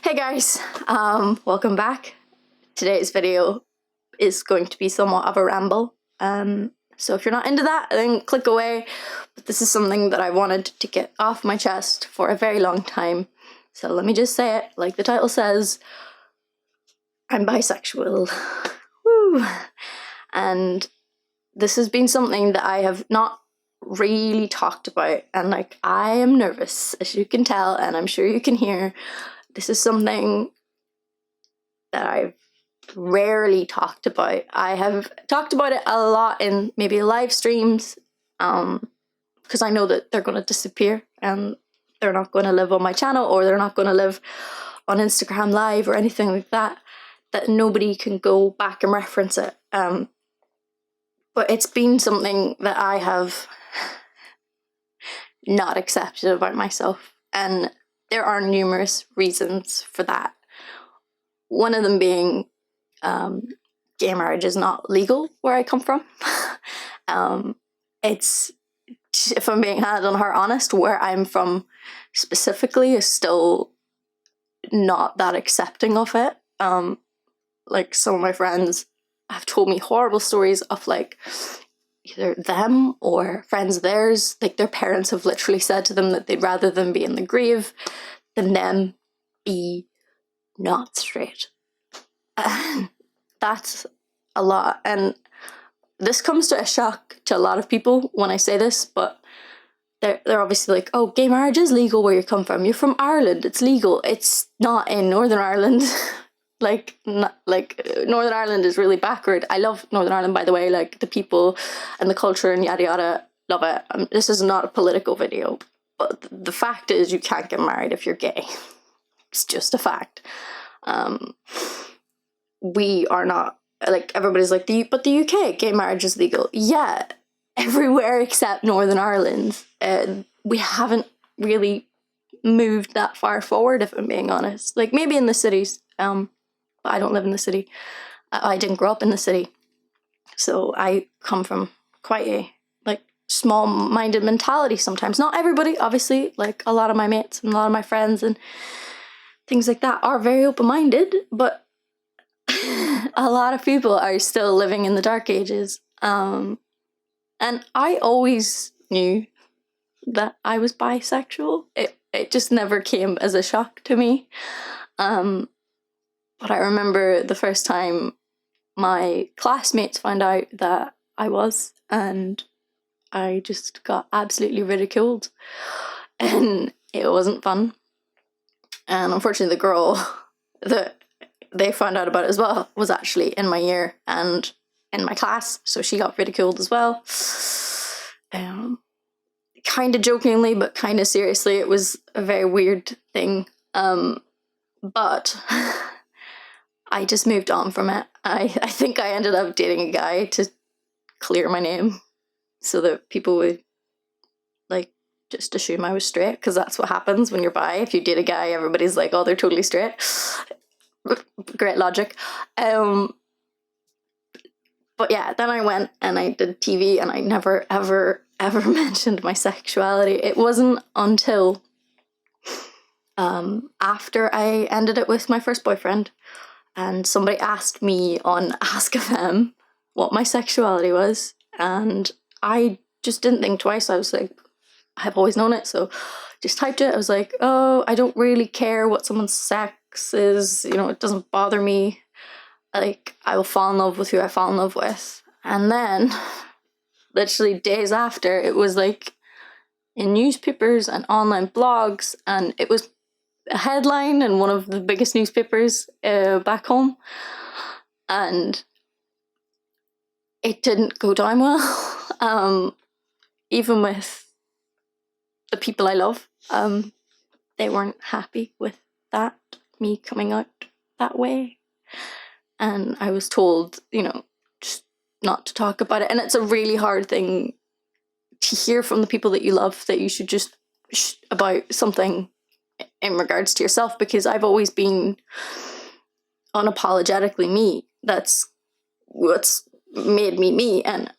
Hey guys, welcome back. Today's video is going to be somewhat of a ramble. So if you're not into that, then click away. But this is something that I wanted to get off my chest for a very long time. So let me just say it, like the title says, I'm bisexual. Woo! And this has been something that I have not really talked about, and like I am nervous, as you can tell, and I'm sure you can hear. This is something that I've rarely talked about. I have talked about it a lot in maybe live streams, because I know that they're going to disappear and they're not going to live on my channel, or they're not going to live on Instagram Live or anything like that, that nobody can go back and reference it. But it's been something that I have not accepted about myself, and there are numerous reasons for that. One of them being gay marriage is not legal where I come from. It's, if I'm being hand on heart honest, where I'm from specifically is still not that accepting of it. Like some of my friends have told me horrible stories of like either them or friends of theirs, like their parents have literally said to them that they'd rather them be in the grave than them be not straight. That's a lot, and this comes to a shock to a lot of people when I say this, but they're obviously like, oh, gay marriage is legal where you come from. You're from Ireland, it's legal. It's not in Northern Ireland. Northern Ireland is really backward. I love Northern Ireland, by the way, like the people and the culture and yada yada, love it. This is not a political video, but the fact is you can't get married if you're gay. It's just a fact. We are not, like, everybody's like, but the UK, gay marriage is legal. Yeah, everywhere except Northern Ireland. We haven't really moved that far forward, if I'm being honest. Like, maybe in the cities, but I don't live in the city. I didn't grow up in the city. So I come from quite a, like, small-minded mentality sometimes. Not everybody, obviously. Like, a lot of my mates and a lot of my friends and things like that are very open-minded, but a lot of people are still living in the dark ages. And I always knew that I was bisexual. It just never came as a shock to me. But I remember the first time my classmates found out that I was, and I just got absolutely ridiculed, and it wasn't fun. And unfortunately the girl that they found out about it as well was actually in my year and in my class, so she got ridiculed as well. Kind of jokingly, but kind of seriously. It was a very weird thing. But I just moved on from it. I think I ended up dating a guy to clear my name so that people would, like, just assume I was straight, because that's what happens when you're bi. If you date a guy, everybody's like, oh, they're totally straight. Great logic. But yeah, then I went and I did TV, and I never ever mentioned my sexuality. It wasn't until after I ended it with my first boyfriend, and somebody asked me on Ask FM what my sexuality was, and I just didn't think twice. I was like, I've always known it, so just typed it. I was like, oh, I don't really care what someone's sex is, you know, it doesn't bother me. Like, I will fall in love with who I fall in love with. And then, literally days after, it was like in newspapers and online blogs, and it was a headline in one of the biggest newspapers back home, and it didn't go down well. Even with the people I love, they weren't happy with that, me coming out that way. And I was told, you know, just not to talk about it. And it's a really hard thing to hear from the people that you love, that you should just about something in regards to yourself, because I've always been unapologetically me. That's what's made me me. And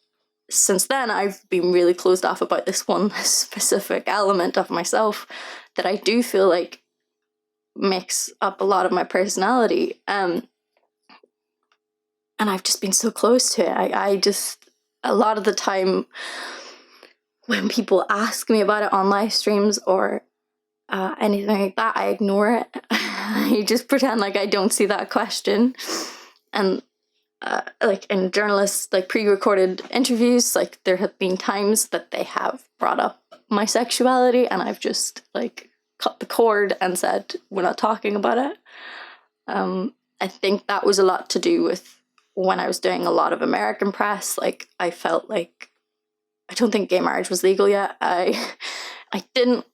since then, I've been really closed off about this one specific element of myself that I do feel like makes up a lot of my personality. And I've just been so close to it. I just, a lot of the time when people ask me about it on live streams or anything like that, I ignore it. I just pretend like I don't see that question. And like in journalists, like pre-recorded interviews, like there have been times that they have brought up my sexuality and I've just like cut the cord and said, we're not talking about it. I think that was a lot to do with when I was doing a lot of American press. Like I felt like, I don't think gay marriage was legal yet. I didn't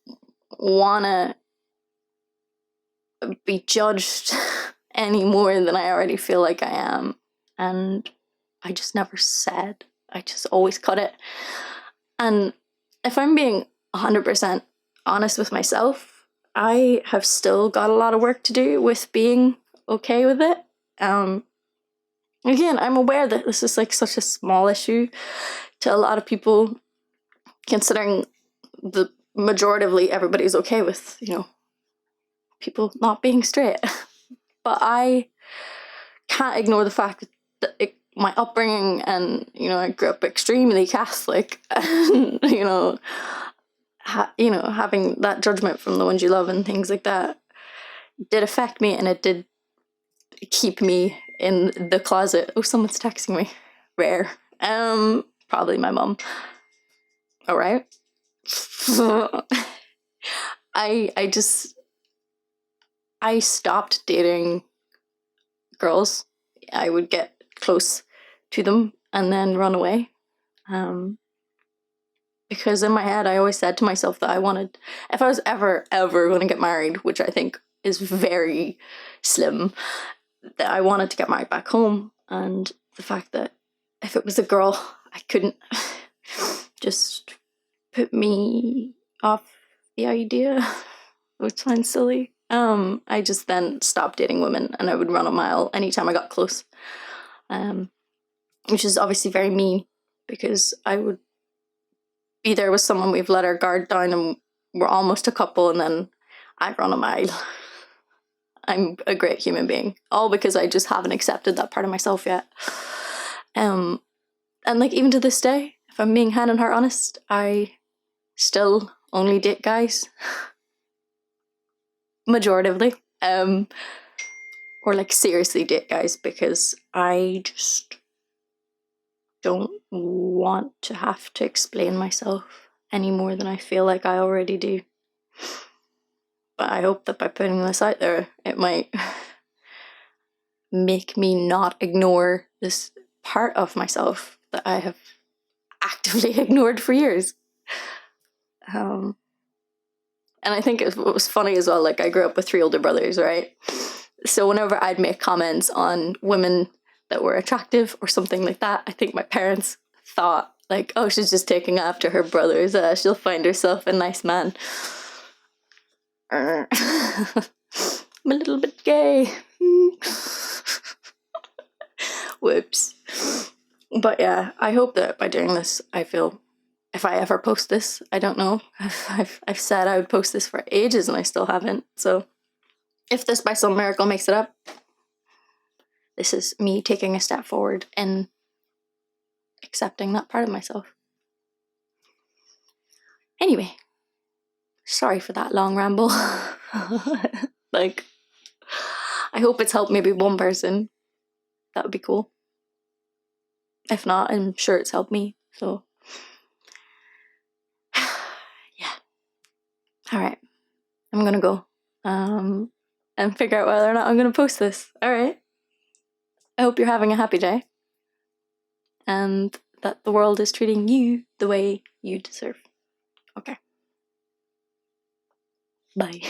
want to be judged any more than I already feel like I am. And I just never said. I just always cut it. And if I'm being 100% honest with myself, I have still got a lot of work to do with being okay with it. Again, I'm aware that this is like such a small issue to a lot of people, considering the majoritively everybody's okay with, you know, people not being straight. But I can't ignore the fact that my upbringing and, you know, I grew up extremely Catholic and, you know, having that judgment from the ones you love and things like that did affect me, and it did keep me in the closet. Oh, someone's texting me. Rare. Probably my mom. All right. I stopped dating girls. I would get close to them and then run away. Because in my head, I always said to myself that I wanted, if I was ever going to get married, which I think is very slim, that I wanted to get married back home. And the fact that if it was a girl, I couldn't just put me off the idea, which sounds silly. I just then stopped dating women and I would run a mile anytime I got close. Which is obviously very mean, because I would be there with someone, we've let our guard down and we're almost a couple, and then I'd run a mile. I'm a great human being, all because I just haven't accepted that part of myself yet. And like even to this day, if I'm being hand and heart honest, I still only date guys. Majoritively. Or like seriously date guys, because I just don't want to have to explain myself any more than I feel like I already do. But I hope that by putting this out there, it might make me not ignore this part of myself that I have actively ignored for years. And I think it was funny as well, like I grew up with 3 older brothers, right? So whenever I'd make comments on women that were attractive or something like that, I think my parents thought like, oh, she's just taking after her brothers, she'll find herself a nice man. I'm a little bit gay. Whoops. But yeah, I hope that by doing this, I feel, if I ever post this, I don't know. I've said I would post this for ages and I still haven't. So if this by some miracle makes it up, this is me taking a step forward in accepting that part of myself. Anyway, sorry for that long ramble. Like, I hope it's helped maybe one person. That would be cool. If not, I'm sure it's helped me. So, yeah. All right. I'm going to go and figure out whether or not I'm going to post this. All right. I hope you're having a happy day. And that the world is treating you the way you deserve. Okay. Bye.